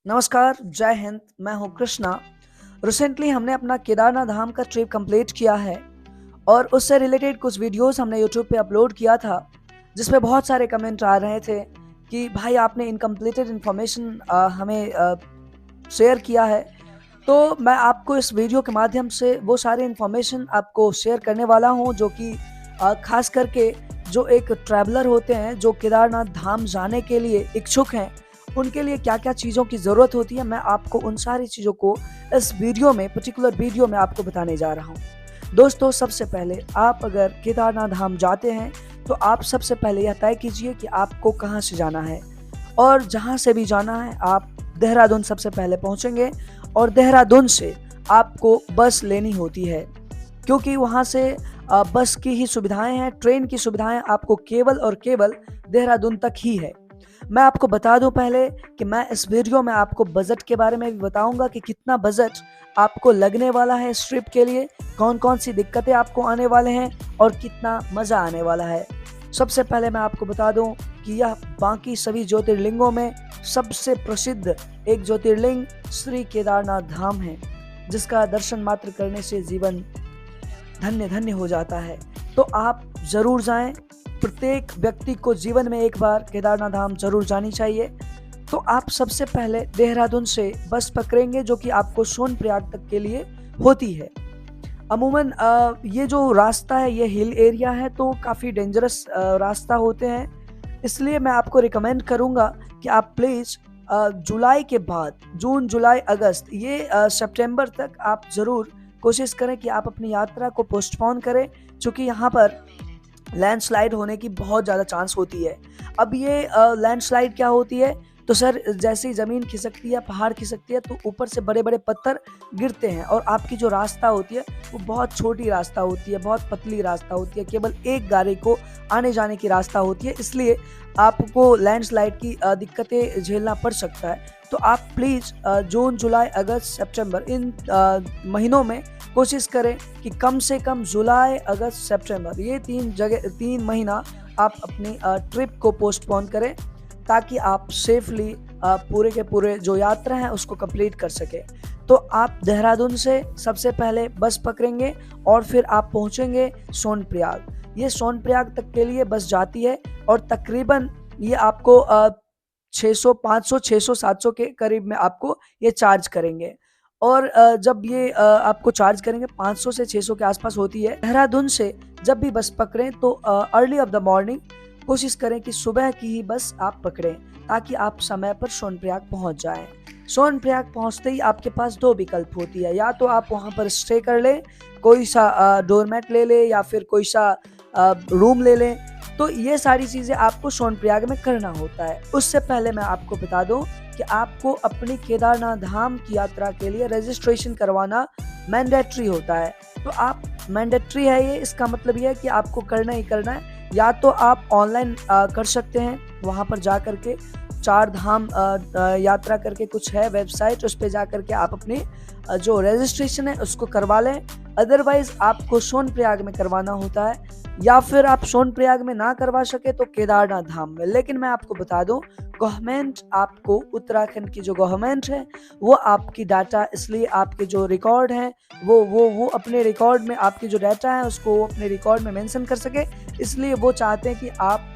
नमस्कार, जय हिंद। मैं हूँ कृष्णा। रिसेंटली हमने अपना केदारनाथ धाम का ट्रिप कंप्लीट किया है और उससे रिलेटेड कुछ वीडियोस हमने यूट्यूब पे अपलोड किया था, जिसपे बहुत सारे कमेंट आ रहे थे कि भाई आपने इनकम्प्लीटेड इन्फॉर्मेशन हमें शेयर किया है। तो मैं आपको इस वीडियो के माध्यम से वो सारी इन्फॉर्मेशन आपको शेयर करने वाला हूँ, जो कि खास करके जो एक ट्रैवलर होते हैं जो केदारनाथ धाम जाने के लिए इच्छुक हैं, उनके लिए क्या-क्या चीज़ों की ज़रूरत होती है, मैं आपको उन सारी चीज़ों को इस वीडियो में, पर्टिकुलर वीडियो में आपको बताने जा रहा हूँ। दोस्तों, सबसे पहले आप अगर केदारनाथ धाम जाते हैं, तो आप सबसे पहले यह तय कीजिए कि आपको कहाँ से जाना है, और जहाँ से भी जाना है आप देहरादून सबसे पहले पहुँचेंगे और देहरादून से आपको बस लेनी होती है, क्योंकि वहाँ से बस की ही सुविधाएँ हैं, ट्रेन की सुविधाएँ आपको केवल और केवल देहरादून तक ही है। मैं आपको बता दूं पहले कि मैं इस वीडियो में आपको बजट के बारे में भी बताऊंगा कि कितना बजट आपको लगने वाला है इस ट्रिप के लिए, कौन कौन सी दिक्कतें आपको आने वाले हैं और कितना मज़ा आने वाला है। सबसे पहले मैं आपको बता दूं कि यह बाकी सभी ज्योतिर्लिंगों में सबसे प्रसिद्ध एक ज्योतिर्लिंग श्री केदारनाथ धाम है, जिसका दर्शन मात्र करने से जीवन धन्य धन्य हो जाता है। तो आप ज़रूर जाएं। प्रत्येक व्यक्ति को जीवन में एक बार केदारनाथ धाम ज़रूर जानी चाहिए। तो आप सबसे पहले देहरादून से बस पकड़ेंगे, जो कि आपको सोनप्रयाग तक के लिए होती है। अमूमन ये जो रास्ता है ये हिल एरिया है, तो काफ़ी डेंजरस रास्ता होते हैं। इसलिए मैं आपको रिकमेंड करूँगा कि आप प्लीज़ जुलाई के बाद, जून, जुलाई, अगस्त, ये सितंबर तक आप ज़रूर कोशिश करें कि आप अपनी यात्रा को पोस्टपोन करें, चूँकि यहाँ पर लैंडस्लाइड होने की बहुत ज़्यादा चांस होती है। अब ये लैंडस्लाइड क्या होती है, तो सर जैसे ही ज़मीन खिसकती है, पहाड़ खिसकती है, तो ऊपर से बड़े-बड़े पत्थर गिरते हैं और आपकी जो रास्ता होती है वो बहुत छोटी रास्ता होती है, बहुत पतली रास्ता होती है, केवल एक गाड़ी को आने-जाने की रास्ता होती है, इसलिए आपको लैंडस्लाइड की दिक्कतें झेलना पड़ सकता है। तो आप प्लीज़ जून, जुलाई, अगस्त, सितंबर इन महीनों में कोशिश करें कि कम से कम जुलाई, अगस्त, सितंबर ये 3 महीना आप अपनी ट्रिप को पोस्टपोन करें, ताकि आप सेफली पूरे के पूरे जो यात्रा है उसको कंप्लीट कर सकें। तो आप देहरादून से सबसे पहले बस पकड़ेंगे और फिर आप पहुंचेंगे सोनप्रयाग। ये सोनप्रयाग तक के लिए बस जाती है और तकरीबन ये आपको 600, 500, 600, 700 के करीब में आपको ये चार्ज करेंगे। और जब ये आपको चार्ज करेंगे 500 से 600 के आसपास होती है। देहरादून से जब भी बस पकड़ें तो अर्ली ऑफ द मॉर्निंग कोशिश करें कि सुबह की ही बस आप पकड़ें, ताकि आप समय पर सोनप्रयाग पहुंच जाएं। सोनप्रयाग पहुंचते ही आपके पास 2 विकल्प होती है, या तो आप वहां पर स्टे कर लें, कोई सा डोरमेट ले लें या फिर कोई सा रूम ले लें। तो ये सारी चीज़ें आपको सोनप्रयाग में करना होता है। उससे पहले मैं आपको बता दूं कि आपको अपनी केदारनाथ धाम की यात्रा के लिए रजिस्ट्रेशन करवाना मैंडेटरी होता है। तो आप मैंडेटरी है ये, इसका मतलब ये है कि आपको करना ही करना है। या तो आप ऑनलाइन कर सकते हैं, वहाँ पर जा कर के चार धाम यात्रा करके कुछ है वेबसाइट, उस पे जा कर के आप अपनी जो रजिस्ट्रेशन है उसको करवा लें। अदरवाइज़ आपको सोनप्रयाग में करवाना होता है, या फिर आप सोनप्रयाग में ना करवा सके तो केदारनाथ धाम में। लेकिन मैं आपको बता दूं, गवर्नमेंट आपको, उत्तराखंड की जो गवर्नमेंट है वो आपकी डाटा, इसलिए आपके जो रिकॉर्ड हैं वो अपने रिकॉर्ड में, आपकी जो डाटा है उसको वो अपने रिकॉर्ड में मेंशन कर सके, इसलिए वो चाहते हैं कि आप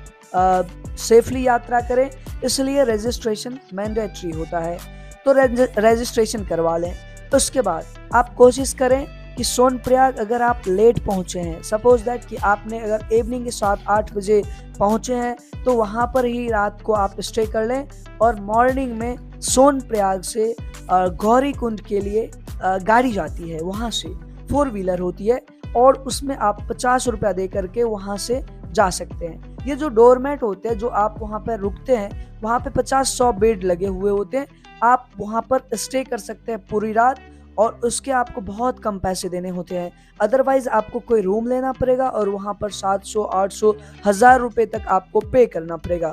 सेफली यात्रा करें, इसलिए रजिस्ट्रेशन मैंडेटरी होता है। तो रजिस्ट्रेशन करवा लें। उसके बाद आप कोशिश करें कि सोनप्रयाग अगर आप लेट पहुंचे हैं, सपोज दैट कि आपने अगर इवनिंग के 7-8 बजे पहुंचे हैं, तो वहां पर ही रात को आप स्टे कर लें और मॉर्निंग में सोनप्रयाग से गौरीकुंड के लिए गाड़ी जाती है, वहां से 4 व्हीलर होती है और उसमें आप 50 रुपया दे करके वहां से जा सकते हैं। ये जो डोरमेट होते हैं, जो आप वहां पर रुकते हैं, वहां पे 50-100 बेड लगे हुए होते हैं, आप वहां पर स्टे कर सकते हैं पूरी रात, और उसके आपको बहुत कम पैसे देने होते हैं। अदरवाइज़ आपको कोई रूम लेना पड़ेगा और वहाँ पर 700, 800, 1000 रुपये तक आपको पे करना पड़ेगा।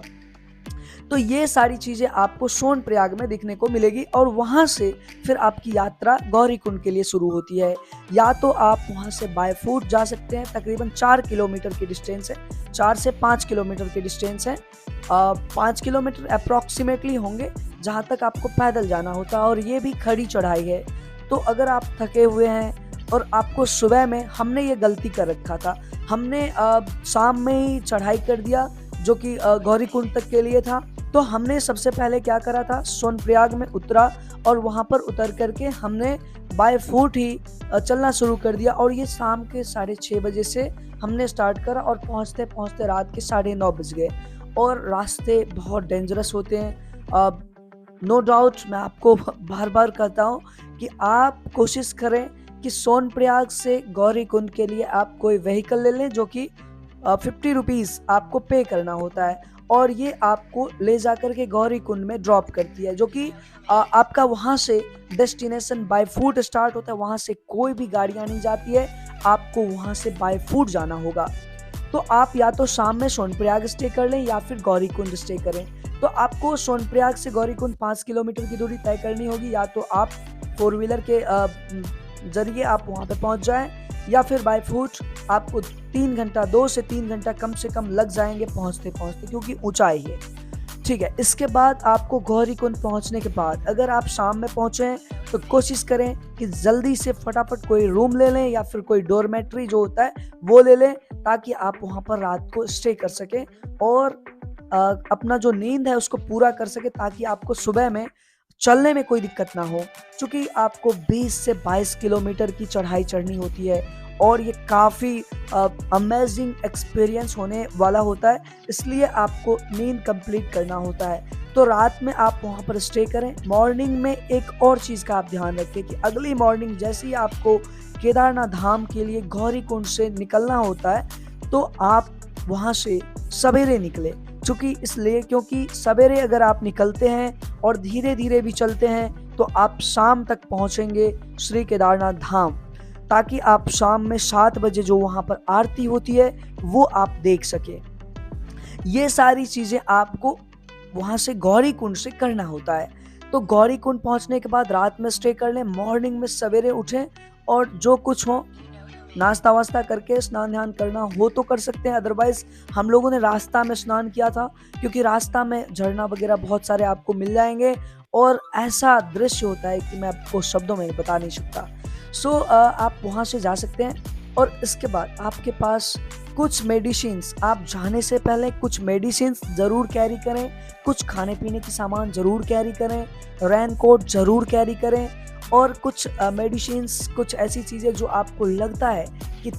तो ये सारी चीज़ें आपको सोनप्रयाग में देखने को मिलेगी और वहाँ से फिर आपकी यात्रा गौरीकुंड के लिए शुरू होती है। या तो आप वहाँ से बाय फुट जा सकते हैं, तकरीबन 4 किलोमीटर की डिस्टेंस है, 4 से 5 किलोमीटर की डिस्टेंस है। 5 किलोमीटर अप्रॉक्सीमेटली होंगे, जहाँ तक आपको पैदल जाना होता है और ये भी खड़ी चढ़ाई है। तो अगर आप थके हुए हैं और आपको सुबह में हमने ये गलती कर रखा था, हमने शाम में ही चढ़ाई कर दिया जो कि गौरीकुंड तक के लिए था। तो हमने सबसे पहले क्या करा था, सोनप्रयाग में उतरा और वहाँ पर उतर करके हमने बाय फुट ही चलना शुरू कर दिया और ये शाम के 6:30 बजे से हमने स्टार्ट करा और पहुँचते पहुँचते रात के 9:30 बज गए। और रास्ते बहुत डेंजरस होते हैं। नो डाउट मैं आपको बार बार कहता हूँ कि आप कोशिश करें कि सोनप्रयाग से गौरीकुंड के लिए आप कोई व्हीकल ले लें जो कि 50 रुपीज़ आपको पे करना होता है और ये आपको ले जाकर के गौरीकुंड में ड्रॉप करती है, जो कि आपका वहाँ से डेस्टिनेशन बाय फुट स्टार्ट होता है। वहाँ से कोई भी गाड़ियाँ नहीं जाती है, आपको वहाँ से बाय फुट जाना होगा। तो आप या तो शाम में सोनप्रयाग स्टे कर लें या फिर गौरीकुंड स्टे करें। तो आपको सोनप्रयाग से गौरीकुंड 5 किलोमीटर की दूरी तय करनी होगी, या तो आप 4 व्हीलर के जरिए आप वहाँ पे पहुँच जाएं या फिर बाय फुट आपको 3 घंटा 2 से 3 घंटा कम से कम लग जाएंगे पहुँचते पहुँचते, क्योंकि ऊंचाई है। ठीक है, इसके बाद आपको गौरीकुंड पहुँचने के बाद अगर आप शाम में पहुँचे हैं तो कोशिश करें कि जल्दी से फटाफट कोई रूम ले लें या फिर कोई डोरमेट्री जो होता है वो ले लें, ताकि आप वहाँ पर रात को स्टे कर सकें और अपना जो नींद है उसको पूरा कर सके, ताकि आपको सुबह में चलने में कोई दिक्कत ना हो। क्योंकि आपको 20 से 22 किलोमीटर की चढ़ाई चढ़नी होती है और ये काफ़ी अमेजिंग एक्सपीरियंस होने वाला होता है, इसलिए आपको नींद कंप्लीट करना होता है। तो रात में आप वहाँ पर स्टे करें। मॉर्निंग में एक और चीज़ का आप ध्यान रखें कि अगली मॉर्निंग जैसे ही आपको केदारनाथ धाम के लिए गौरीकुंड से निकलना होता है तो आप वहाँ से सवेरे निकले। क्योंकि सवेरे अगर आप निकलते हैं और धीरे धीरे भी चलते हैं तो आप शाम तक पहुँचेंगे श्री केदारनाथ धाम, ताकि आप शाम में 7 बजे जो वहाँ पर आरती होती है वो आप देख सके। ये सारी चीज़ें आपको वहाँ से गौरीकुंड से करना होता है। तो गौरीकुंड पहुँचने के बाद रात में स्टे कर लें, मॉर्निंग में सवेरे उठें और जो कुछ हो नाश्ता वास्ता करके स्नान ध्यान करना हो तो कर सकते हैं। अदरवाइज हम लोगों ने रास्ता में स्नान किया था, क्योंकि रास्ता में झरना वगैरह बहुत सारे आपको मिल जाएंगे और ऐसा दृश्य होता है कि मैं आपको शब्दों में बता नहीं सकता। सो आप वहाँ से जा सकते हैं और इसके बाद आपके पास कुछ मेडिसिन्स, आप जाने से पहले कुछ मेडिसिन्स ज़रूर कैरी करें, कुछ खाने पीने की सामान ज़रूर कैरी करें, रेन कोट ज़रूर कैरी करें और कुछ मेडिसिन्स, कुछ ऐसी चीज़ें जो आपको लगता है कि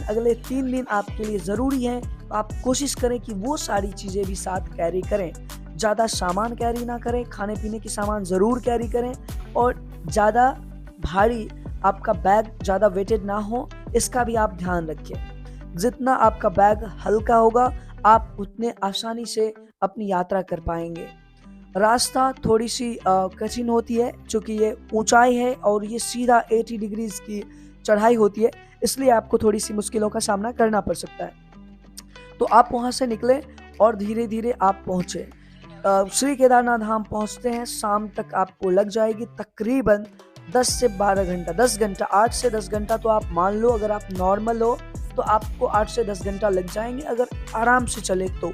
अगले 3 दिन आपके लिए ज़रूरी हैं, तो आप कोशिश करें कि वो सारी चीज़ें भी साथ कैरी करें। ज़्यादा सामान कैरी ना करें, खाने पीने की सामान ज़रूर कैरी करें और ज़्यादा भारी आपका बैग ज़्यादा वेटेड ना हो, इसका भी आप ध्यान रखें। जितना आपका बैग हल्का होगा आप उतने आसानी से अपनी यात्रा कर पाएंगे। रास्ता थोड़ी सी कठिन होती है, चूँकि ये ऊंचाई है और ये सीधा 80 डिग्रीज की चढ़ाई होती है, इसलिए आपको थोड़ी सी मुश्किलों का सामना करना पड़ सकता है। तो आप वहाँ से निकले और धीरे धीरे आप पहुँचे। श्री केदारनाथ धाम पहुँचते हैं, शाम तक आपको लग जाएगी तकरीबन 10 से 12 घंटा, 10 घंटा, 8 से 10 घंटा तो आप मान लो। अगर आप नॉर्मल हो तो आपको 8 से 10 घंटा लग जाएंगे अगर आराम से चले तो।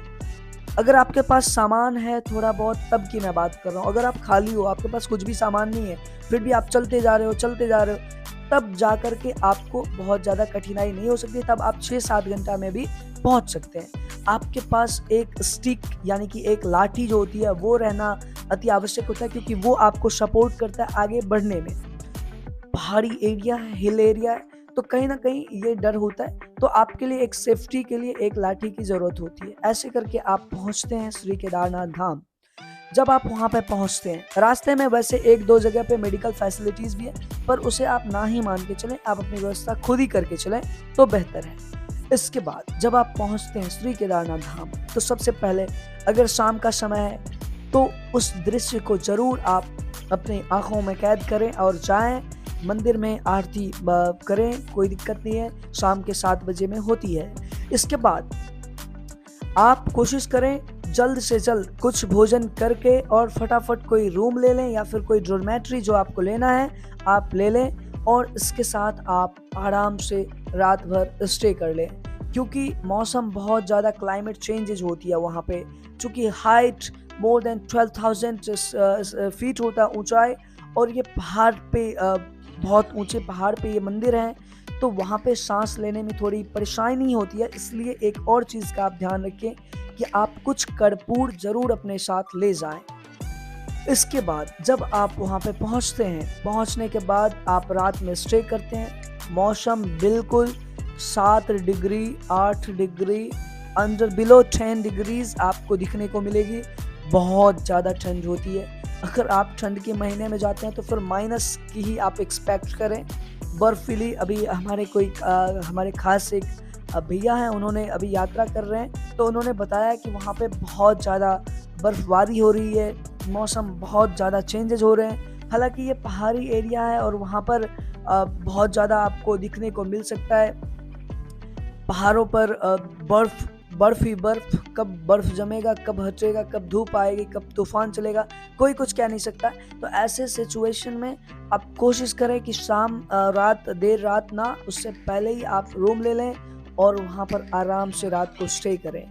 अगर आपके पास सामान है थोड़ा बहुत तब की मैं बात कर रहा हूँ। अगर आप खाली हो, आपके पास कुछ भी सामान नहीं है, फिर भी आप चलते जा रहे हो, तब जा कर के आपको बहुत ज़्यादा कठिनाई नहीं हो सकती। तब आप 6-7 घंटा में भी पहुँच सकते हैं। आपके पास एक स्टिक यानी कि एक लाठी जो होती है वो रहना अति आवश्यक होता है, क्योंकि वो आपको सपोर्ट करता है आगे बढ़ने में। पहाड़ी एरिया है, हिल एरिया है, तो कहीं ना कहीं ये डर होता है, तो आपके लिए एक सेफ्टी के लिए एक लाठी की ज़रूरत होती है। ऐसे करके आप पहुंचते हैं श्री केदारनाथ धाम। जब आप वहां पे पहुंचते हैं, रास्ते में वैसे 1-2 जगह पे मेडिकल फैसिलिटीज़ भी है, पर उसे आप ना ही मान के चलें, आप अपनी व्यवस्था खुद ही करके चलें तो बेहतर है। इसके बाद जब आप पहुंचते हैं श्री केदारनाथ धाम, तो सबसे पहले अगर शाम का समय है तो उस दृश्य को ज़रूर आप अपनी आँखों में कैद करें और जाएं मंदिर में आरती करें, कोई दिक्कत नहीं है, शाम के 7 बजे में होती है। इसके बाद आप कोशिश करें जल्द से जल्द कुछ भोजन करके और फटाफट कोई रूम ले लें या फिर कोई डॉर्मेट्री जो आपको लेना है आप ले लें और इसके साथ आप आराम से रात भर स्टे कर लें, क्योंकि मौसम बहुत ज़्यादा क्लाइमेट चेंजेज होती है वहाँ पे। चूँकि हाइट मोर देन 12,000 फीट होता है ऊंचाई, और ये पहाड़ पे बहुत ऊंचे पहाड़ पे ये मंदिर है, तो वहाँ पे सांस लेने में थोड़ी परेशानी नहीं होती है। इसलिए एक और चीज़ का आप ध्यान रखें कि आप कुछ कर्पूर ज़रूर अपने साथ ले जाएं। इसके बाद जब आप वहाँ पे पहुँचते हैं, पहुँचने के बाद आप रात में स्टे करते हैं। मौसम बिल्कुल 7 degree 8 degree under below 10 degrees आपको दिखने को मिलेगी। बहुत ज़्यादा ठंड होती है। अगर आप ठंड के महीने में जाते हैं तो फिर माइनस की ही आप एक्सपेक्ट करें। बर्फीली अभी हमारे खास एक भैया हैं, उन्होंने अभी यात्रा कर रहे हैं, तो उन्होंने बताया कि वहाँ पे बहुत ज़्यादा बर्फबारी हो रही है, मौसम बहुत ज़्यादा चेंजेज हो रहे हैं। हालांकि ये पहाड़ी एरिया है और वहाँ पर बहुत ज़्यादा आपको दिखने को मिल सकता है। पहाड़ों पर बर्फ ही बर्फ, कब बर्फ जमेगा, कब हटेगा, कब धूप आएगी, कब तूफान चलेगा, कोई कुछ कह नहीं सकता। तो ऐसे सिचुएशन में आप कोशिश करें कि देर रात ना, उससे पहले ही आप रूम ले लें और वहाँ पर आराम से रात को स्टे करें।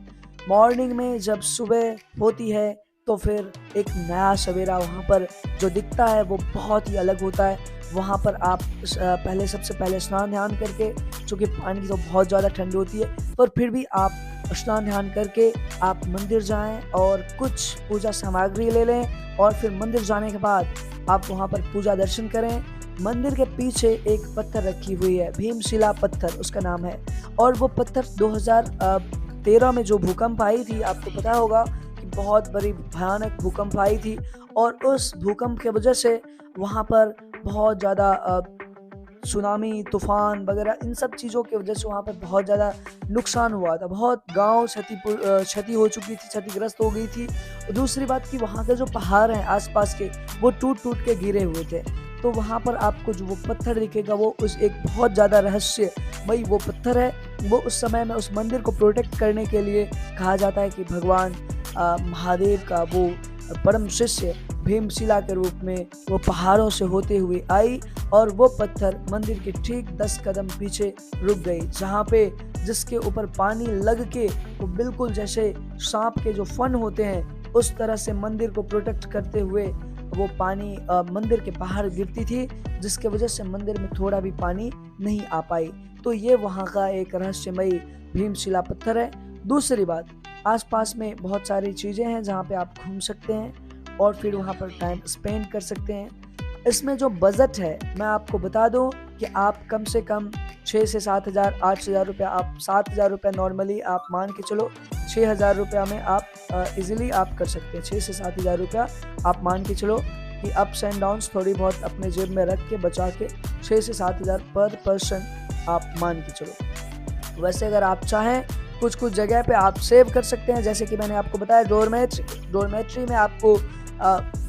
मॉर्निंग में जब सुबह होती है तो फिर एक नया सवेरा वहाँ पर जो दिखता है वो बहुत ही अलग होता है। वहाँ पर आप सबसे पहले स्नान ध्यान करके, चूँकि पानी की तो बहुत ज़्यादा ठंड होती है, पर फिर भी आप स्नान ध्यान करके आप मंदिर जाएं और कुछ पूजा सामग्री ले लें, और फिर मंदिर जाने के बाद आप वहाँ पर पूजा दर्शन करें। मंदिर के पीछे एक पत्थर रखी हुई है, भीमशिला पत्थर उसका नाम है, और वो पत्थर 2013 में जो भूकंप आई थी, आपको पता होगा कि बहुत बड़ी भयानक भूकंप आई थी, और उस भूकंप के वजह से वहाँ पर बहुत ज़्यादा सुनामी, तूफान वगैरह इन सब चीज़ों की वजह से वहाँ पे बहुत ज़्यादा नुकसान हुआ था। बहुत गाँव क्षति हो चुकी थी, क्षतिग्रस्त हो गई थी। दूसरी बात कि वहाँ के जो पहाड़ हैं आसपास के, वो टूट के गिरे हुए थे। तो वहाँ पर आपको जो वो पत्थर दिखेगा वो उस एक बहुत ज़्यादा रहस्यमयी वो पत्थर है। वो उस समय में उस मंदिर को प्रोटेक्ट करने के लिए कहा जाता है कि भगवान महादेव का वो परम शिष्य भीमशिला के रूप में वो पहाड़ों से होते हुए आई, और वो पत्थर मंदिर के ठीक 10 कदम पीछे रुक गई, जहाँ पे जिसके ऊपर पानी लग के वो बिल्कुल जैसे सांप के जो फन होते हैं उस तरह से मंदिर को प्रोटेक्ट करते हुए वो पानी मंदिर के बाहर गिरती थी, जिसके वजह से मंदिर में थोड़ा भी पानी नहीं आ पाई। तो ये वहाँ का एक रहस्यमयी भीमशिला पत्थर है। दूसरी बात, आसपास में बहुत सारी चीज़ें हैं जहाँ पे आप घूम सकते हैं और फिर वहाँ पर टाइम स्पेंड कर सकते हैं। इसमें जो बजट है मैं आपको बता दूं कि आप कम से कम 6 से 7 हज़ार 8 हज़ार रुपया, आप 7 हज़ार रुपया नॉर्मली आप मान के चलो, 6 हज़ार रुपया में आप इजीली आप कर सकते हैं। 6 से 7 हज़ार रुपया आप मान के चलो कि अप्स एंड डाउन्स थोड़ी बहुत अपने जेब में रख के बचा के 6 से 7 हज़ार पर पर्सन आप मान के चलो। वैसे अगर आप चाहें कुछ जगह पे आप सेव कर सकते हैं, जैसे कि मैंने आपको बताया डोरमेट्री में आपको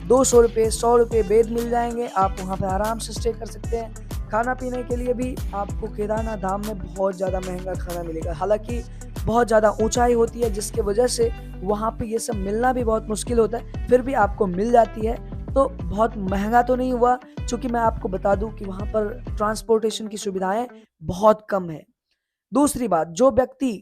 200 रुपये 100 रुपये बेड मिल जाएंगे, आप वहाँ पे आराम से स्टे कर सकते हैं। खाना पीने के लिए भी आपको केदारनाथ धाम में बहुत ज़्यादा महंगा खाना मिलेगा, हालांकि बहुत ज़्यादा ऊंचाई होती है जिसके वजह से वहाँ पे ये सब मिलना भी बहुत मुश्किल होता है, फिर भी आपको मिल जाती है। तो बहुत महंगा तो नहीं हुआ, चूँकि मैं आपको बता दूँ कि वहाँ पर ट्रांसपोर्टेशन की सुविधाएँ बहुत कम है। दूसरी बात, जो व्यक्ति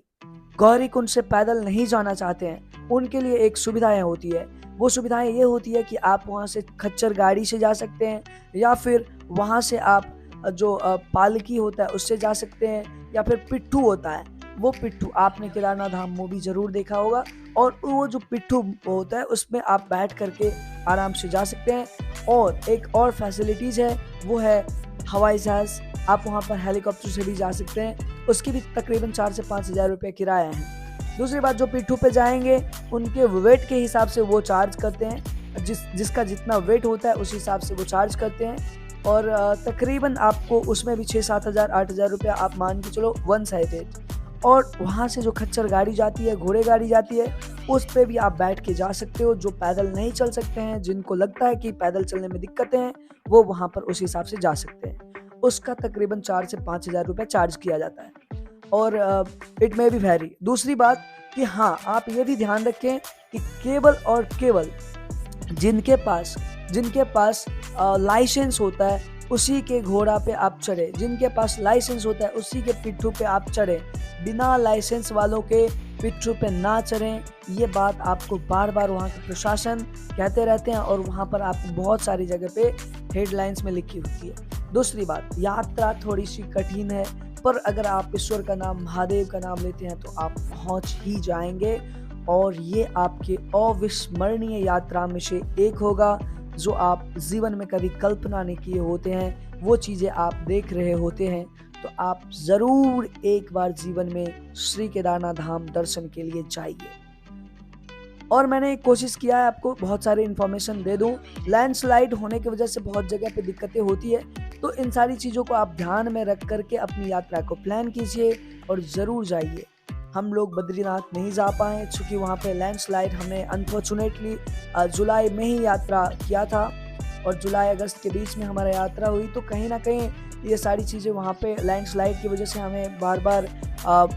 गौरीकुंड से पैदल नहीं जाना चाहते हैं उनके लिए एक सुविधाएं होती है। वो सुविधाएं ये होती है कि आप वहाँ से खच्चर गाड़ी से जा सकते हैं, या फिर वहाँ से आप जो पालकी होता है उससे जा सकते हैं, या फिर पिट्ठू होता है, वो पिट्ठू आपने केदारनाथ धाम मूवी जरूर देखा होगा, और वो जो पिट्ठू होता है उसमें आप बैठ करके आराम से जा सकते हैं। और एक और फैसिलिटीज़ है, वो है हवाई जहाज़, आप वहाँ पर हेलीकॉप्टर से भी जा सकते हैं, उसकी भी तकरीबन 4 से 5 हज़ार रुपये किराया है। दूसरी बात, जो पिट्ठू पे जाएंगे उनके वेट के हिसाब से वो चार्ज करते हैं, जिसका जितना वेट होता है उस हिसाब से वो चार्ज करते हैं, और तकरीबन आपको उसमें भी 6-7 हज़ार 8 हज़ार रुपया आप मान के चलो वन साइडेड। और वहाँ से जो खच्चर गाड़ी जाती है, घोड़े गाड़ी जाती है, उस पे भी आप बैठ के जा सकते हो। जो पैदल नहीं चल सकते हैं, जिनको लगता है कि पैदल चलने में दिक्कतें हैं, वो वहाँ पर उस हिसाब से जा सकते हैं। उसका तकरीबन 4 से 5 हज़ार रुपये चार्ज किया जाता है, और इट मे बी वेरी। दूसरी बात कि हाँ, आप ये भी ध्यान रखें कि केवल और केवल जिनके पास लाइसेंस होता है उसी के घोड़ा पे आप चढ़े, जिनके पास लाइसेंस होता है उसी के पिट्ठू पे आप चढ़े। बिना लाइसेंस वालों के पिट्ठू पे ना चढ़ें, ये बात आपको बार-बार वहाँ के प्रशासन कहते रहते हैं और वहाँ पर आपको बहुत सारी जगह पे हेडलाइंस में लिखी होती है। दूसरी बात, यात्रा थोड़ी-सी कठिन है, पर अगर आप ईश्वर का नाम, महादेव का नाम लेते हैं तो आप पहुँच ही जाएँगे और ये आपके अविस्मरणीय यात्रा में से एक होगा, जो आप जीवन में कभी कल्पना नहीं किए होते हैं, वो चीज़ें आप देख रहे होते हैं। तो आप ज़रूर एक बार जीवन में श्री केदारनाथ धाम दर्शन के लिए जाइए। और मैंने कोशिश किया है आपको बहुत सारे इन्फॉर्मेशन दे दूँ। लैंडस्लाइड होने की वजह से बहुत जगह पे दिक्कतें होती है, तो इन सारी चीज़ों को आप ध्यान में रख कर के अपनी यात्रा को प्लान कीजिए और ज़रूर जाइए। हम लोग बद्रीनाथ नहीं जा पाए चूँकि वहाँ पे लैंडस्लाइड, हमने अनफॉर्चुनेटली जुलाई में ही यात्रा किया था और जुलाई-अगस्त के बीच में हमारा यात्रा हुई, तो कहीं न कहीं ये सारी चीज़ें वहाँ पे लैंडस्लाइड की वजह से हमें बार-बार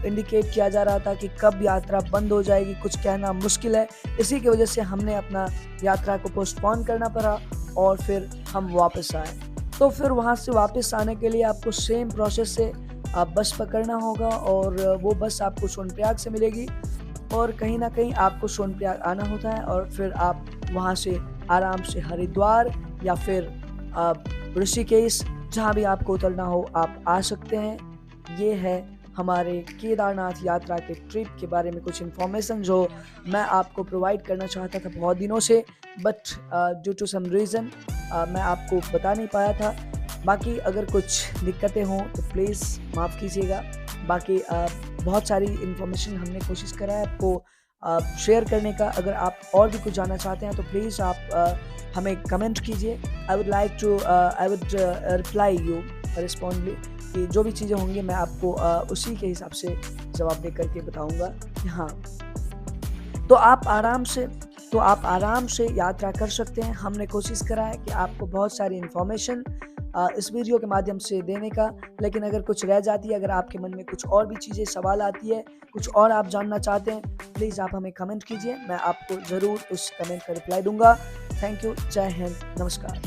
इंडिकेट किया जा रहा था कि कब यात्रा बंद हो जाएगी, कुछ कहना मुश्किल है। इसी की वजह से हमने अपना यात्रा को पोस्टपोन करना पड़ा और फिर हम वापस आए। तो फिर वहाँ से वापस आने के लिए आपको सेम प्रोसेस से बस पकड़ना होगा और वो बस आपको सोनप्रयाग से मिलेगी और कहीं न कहीं आपको सोनप्रयाग आना होता है और फिर आप वहाँ से आराम से हरिद्वार या फिर ऋषिकेश, जहाँ भी आपको उतरना हो आप आ सकते हैं। ये है हमारे केदारनाथ यात्रा के ट्रिप के बारे में कुछ इन्फॉर्मेशन जो मैं आपको प्रोवाइड करना चाहता था बहुत दिनों से, but due to some reason मैं आपको बता नहीं पाया था। बाकी अगर कुछ दिक्कतें हों तो प्लीज़ माफ़ कीजिएगा। बाकी बहुत सारी इन्फॉर्मेशन हमने कोशिश करा है आपको शेयर करने का। अगर आप और भी कुछ जानना चाहते हैं तो प्लीज़ आप हमें कमेंट कीजिए। आई वुड रिप्लाई यू रिस्पॉन्डली कि जो भी चीज़ें होंगी मैं आपको उसी के हिसाब से जवाब दे करके बताऊँगा कि हाँ। तो आप आराम से यात्रा कर सकते हैं। हमने कोशिश करा है कि आपको बहुत सारी इन्फॉर्मेशन इस वीडियो के माध्यम से देने का, लेकिन अगर कुछ रह जाती है, अगर आपके मन में कुछ और भी चीज़ें सवाल आती है, कुछ और आप जानना चाहते हैं, प्लीज़ आप हमें कमेंट कीजिए। मैं आपको ज़रूर उस कमेंट का रिप्लाई दूँगा। Thank you. जय हिंद। नमस्कार।